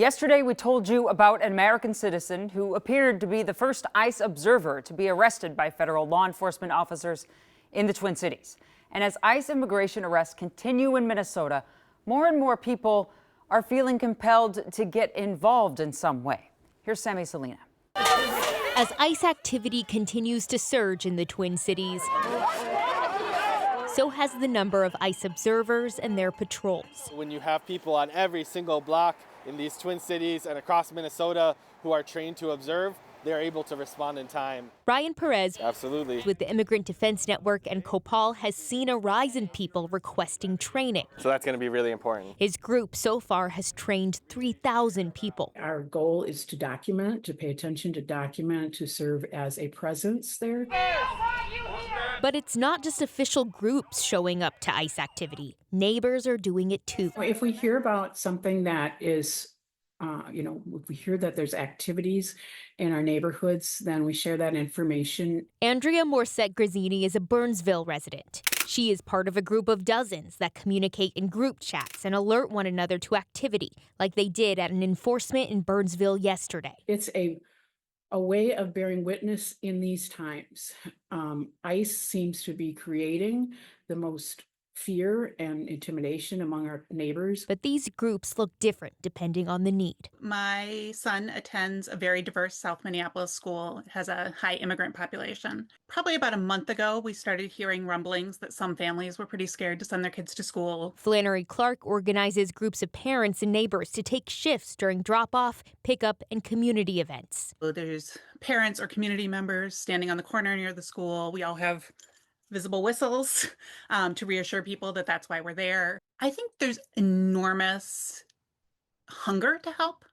Yesterday, we told you about an American citizen who appeared to be the first ICE observer to be arrested by federal law enforcement officers in the Twin Cities. And as ICE immigration arrests continue in Minnesota, more and more people are feeling compelled to get involved in some way. Here's Sammy Salina. As ICE activity continues to surge in the Twin Cities, so has the number of ICE observers and their patrols. When you have people on every single block in these Twin Cities and across Minnesota who are trained to observe, they're able to respond in time. Ryan Perez, Absolutely, with the Immigrant Defense Network and Copal, has seen a rise in people requesting training. so that's going to be really important. His group so far has trained 3,000 people. Our goal is to document, to pay attention, to document, to serve as a presence there. But it's not just official groups showing up to ICE activity. Neighbors are doing it too. If we hear about something that is, if we hear that there's activities in our neighborhoods, then we share that information. Andrea Morset Grazzini is a Burnsville resident. She is part of a group of dozens that communicate in group chats and alert one another to activity, like they did at an enforcement in Burnsville yesterday. It's a way of bearing witness in these times. ICE seems to be creating the most fear and intimidation among our neighbors. But these groups look different depending on the need. My son attends a very diverse South Minneapolis school. It has a high immigrant population. Probably about a month ago, we started hearing rumblings that some families were pretty scared to send their kids to school. Flannery Clark organizes groups of parents and neighbors to take shifts during drop-off, pickup, and community events. There's parents or community members standing on the corner near the school. We all have visible whistles to reassure people that that's why we're there. I think there's enormous hunger to help.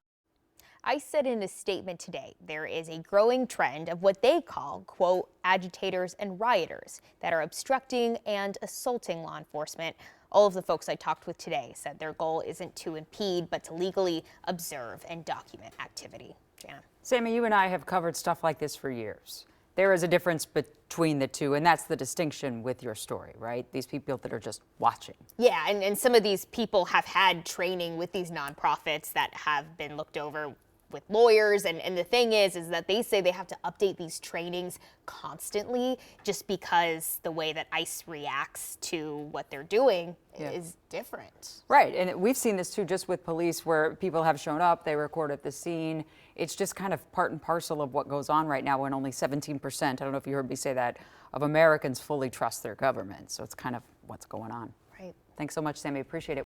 ICE said in a statement today there is a growing trend of what they call, quote, agitators and rioters that are obstructing and assaulting law enforcement. All of the folks I talked with today said their goal isn't to impede, but to legally observe and document activity. Jana. Sammy, you and I have covered stuff like this for years. There is a difference between the two, and that's the distinction with your story, right? These people that are just watching. Yeah, and some of these people have had training with these nonprofits that have been looked over with lawyers, and the thing is that they say they have to update these trainings constantly just because the way that ICE reacts to what they're doing is different. Right, and we've seen this too just with police where people have shown up, they record at the scene. It's just kind of part and parcel of what goes on right now when only 17%, I don't know if you heard me say that, of Americans fully trust their government. So it's kind of what's going on. Right. Thanks so much, Sammy, appreciate it.